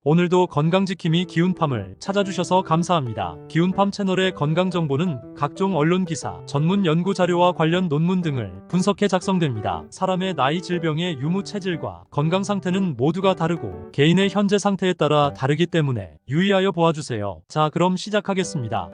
오늘도 건강지킴이 기운팜을 찾아주셔서 감사합니다. 기운팜 채널의 건강정보는 각종 언론 기사, 전문 연구 자료와 관련 논문 등을 분석해 작성됩니다. 사람의 나이, 질병의 유무 체질과 건강 상태는 모두가 다르고 개인의 현재 상태에 따라 다르기 때문에 유의하여 보아주세요. 자, 그럼 시작하겠습니다.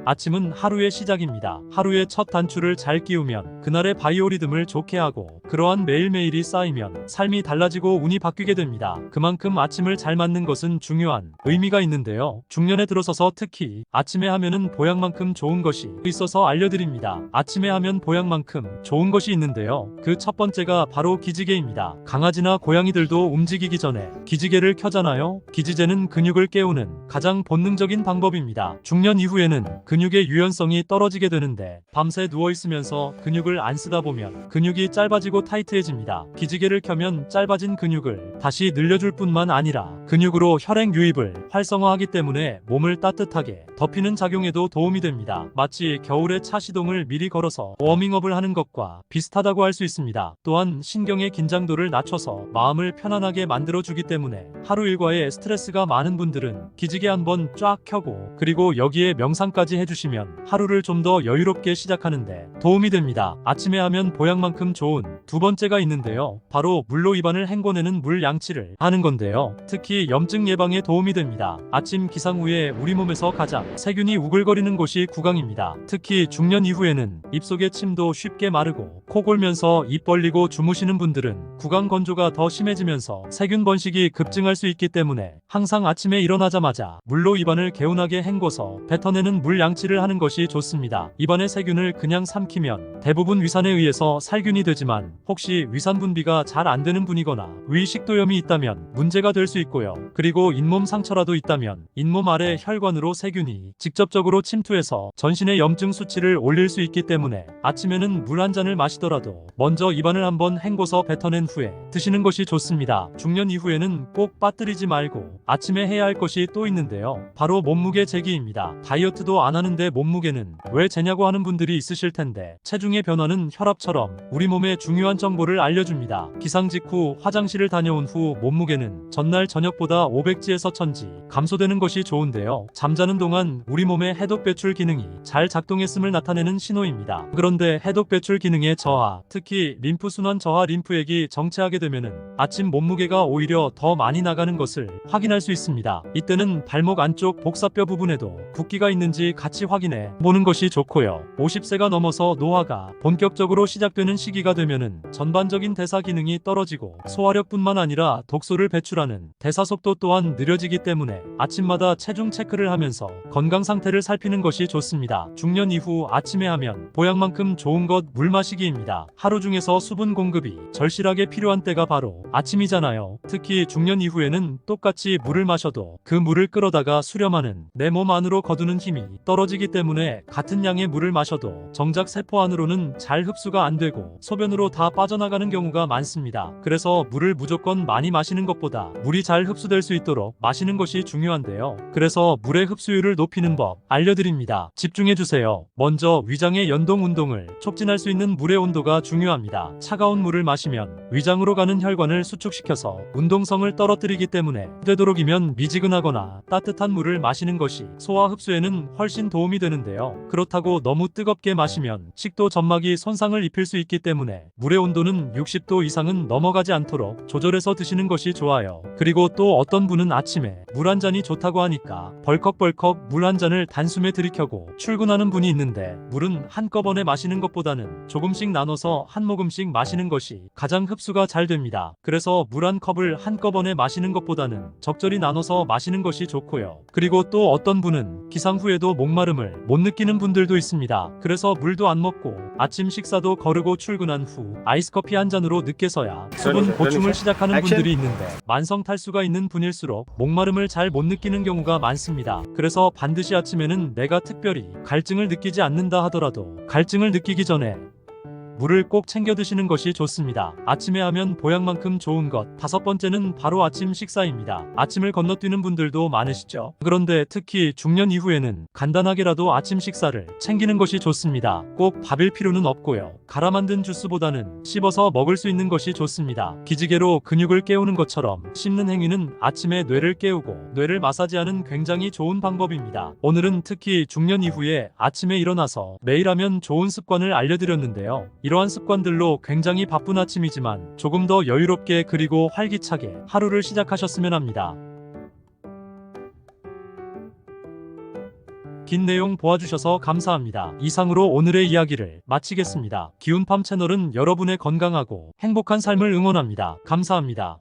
아침은 하루의 시작입니다. 하루의 첫 단추를 잘 끼우면 그날의 바이오리듬을 좋게 하고, 그러한 매일매일이 쌓이면 삶이 달라지고 운이 바뀌게 됩니다. 그만큼 아침을 잘 맞는 것은 중요한 의미가 있는데요. 중년에 들어서서 특히 아침에 하면은 보약만큼 좋은 것이 있어서 알려드립니다. 아침에 하면 보약만큼 좋은 것이 있는데요. 그 첫 번째가 바로 기지개입니다. 강아지나 고양이들도 움직이기 전에 기지개를 켜잖아요. 기지개는 근육을 깨우는 가장 본능적인 방법입니다. 중년 이후에는 근육의 유연성이 떨어지게 되는데, 밤새 누워있으면서 근육을 안 쓰다 보면 근육이 짧아지고 타이트해집니다. 기지개를 켜면 짧아진 근육을 다시 늘려줄 뿐만 아니라 근육으로 혈액 유입을 활성화하기 때문에 몸을 따뜻하게 덮이는 작용에도 도움이 됩니다. 마치 겨울에 차 시동을 미리 걸어서 워밍업을 하는 것과 비슷하다고 할 수 있습니다. 또한 신경의 긴장도를 낮춰서 마음을 편안하게 만들어주기 때문에 하루 일과에 스트레스가 많은 분들은 기지개 한번 쫙 켜고, 그리고 여기에 명상까지 해주시면 하루를 좀 더 여유롭게 시작하는데 도움이 됩니다. 아침에 하면 보약만큼 좋은 두 번째가 있는데요. 바로 물로 입안을 헹궈내는 물 양치를 하는 건데요. 특히 염증 예방에 도움이 됩니다. 아침 기상 후에 우리 몸에서 가장 세균이 우글거리는 곳이 구강입니다. 특히 중년 이후에는 입속의 침도 쉽게 마르고 코 골면서 입 벌리고 주무시는 분들은 구강 건조가 더 심해지면서 세균 번식이 급증할 수 있기 때문에 항상 아침에 일어나자마자 물로 입안을 개운하게 헹궈서 뱉어내는 물 양치를 하는 것이 좋습니다. 입안의 세균을 그냥 삼키면 대부분 위산에 의해서 살균이 되지만, 혹시 위산 분비가 잘 안 되는 분이거나 위 식도염이 있다면 문제가 될 수 있고요. 그리고 잇몸 상처라도 있다면 잇몸 아래 혈관으로 세균이 직접적으로 침투해서 전신의 염증 수치를 올릴 수 있기 때문에 아침에는 물 한 잔을 마시더라도 먼저 입안을 한번 헹궈서 뱉어낸 후에 드시는 것이 좋습니다. 중년 이후에는 꼭 빠뜨리지 말고 아침에 해야 할 것이 또 있는데요. 바로 몸무게 재기입니다. 다이어트도 안 하는데 몸무게는 왜 재냐고 하는 분들이 있으실 텐데, 체중의 변화는 혈압처럼 우리 몸에 중요한 정보를 알려줍니다. 기상 직후 화장실을 다녀온 후 몸무게는 전날 저녁보다 500지에서 1000지 감소되는 것이 좋은데요. 잠자는 동안 우리 몸의 해독 배출 기능이 잘 작동했음을 나타내는 신호입니다. 그런데 해독 배출 기능의 저하, 특히 림프순환 저하, 림프액이 정체하게 되면은 아침 몸무게가 오히려 더 많이 나가는 것을 확인할 수 있습니다. 이때는 발목 안쪽 복사뼈 부분에도 붓기가 있는지 같이 확인해 보는 것이 좋고요. 50세가 넘어서 노화가 본격적으로 시작되는 시기가 되면은 전반적인 대사 기능이 떨어지고 소화력뿐만 아니라 독소를 배출하는 대사 속도 또한 느려지기 때문에 아침마다 체중 체크를 하면서 건강 상태를 살피는 것이 좋습니다. 중년 이후 아침에 하면 보약만큼 좋은 것 물 마시기입니다. 하루 중에서 수분 공급이 절실하게 필요한 때가 바로 아침이잖아요. 특히 중년 이후에는 똑같이 물을 마셔도 그 물을 끌어다가 수렴하는 내 몸 안으로 거두는 힘이 떨어지기 때문에 같은 양의 물을 마셔도 정작 세포 안으로는 잘 흡수가 안 되고 소변으로 다 빠져나가는 경우가 많습니다. 그래서 물을 무조건 많이 마시는 것보다 물이 잘 흡수될 수 있도록 마시는 것이 중요한데요. 그래서 물의 흡수율을 높이는 법 알려드립니다. 집중해주세요. 먼저 위장의 연동 운동을 촉진할 수 있는 물의 온도가 중요합니다. 차가운 물을 마시면 위장으로 가는 혈관을 수축시켜서 운동성을 떨어뜨리기 때문에 되도록이면 미지근하거나 따뜻한 물을 마시는 것이 소화 흡수에는 훨씬 도움이 되는데요. 그렇다고 너무 뜨겁게 마시면 식도 점막이 손상을 입힐 수 있기 때문에 물의 온도는 60도 이상은 넘어가지 않도록 조절해서 드시는 것이 좋아요. 그리고 또 어떤 분은 아침에 물 한 잔이 좋다고 하니까 벌컥벌컥 물 한 잔을 단숨에 들이켜고 출근하는 분이 있는데, 물은 한꺼번에 마시는 것보다는 조금씩 나눠서 한 모금씩 마시는 것이 가장 흡수가 잘 됩니다. 그래서 물 한 컵을 한꺼번에 마시는 것보다는 적절히 나눠서 마시는 것이 좋고요. 그리고 또 어떤 분은 기상 후에도 목마름을 못 느끼는 분들도 있습니다. 그래서 물도 안 먹고 아침 식사도 거르고 출근한 후 아이스커피 한 잔으로 늦게서야 수분 보충을 시작하는 분들이 있는데, 만성 탈수가 있는 분일수록 목마름을 잘 못 느끼는 경우가 많습니다. 그래서 반드시 아침에는 내가 특별히 갈증을 느끼지 않는다 하더라도 갈증을 느끼기 전에 물을 꼭 챙겨 드시는 것이 좋습니다. 아침에 하면 보약만큼 좋은 것. 5번째는 바로 아침 식사입니다. 아침을 건너뛰는 분들도 많으시죠? 그런데 특히 중년 이후에는 간단하게라도 아침 식사를 챙기는 것이 좋습니다. 꼭 밥일 필요는 없고요. 갈아 만든 주스보다는 씹어서 먹을 수 있는 것이 좋습니다. 기지개로 근육을 깨우는 것처럼 씹는 행위는 아침에 뇌를 깨우고 뇌를 마사지하는 굉장히 좋은 방법입니다. 오늘은 특히 중년 이후에 아침에 일어나서 매일 하면 좋은 습관을 알려드렸는데요. 이러한 습관들로 굉장히 바쁜 아침이지만 조금 더 여유롭게 그리고 활기차게 하루를 시작하셨으면 합니다. 긴 내용 보아주셔서 감사합니다. 이상으로 오늘의 이야기를 마치겠습니다. 기운팜 채널은 여러분의 건강하고 행복한 삶을 응원합니다. 감사합니다.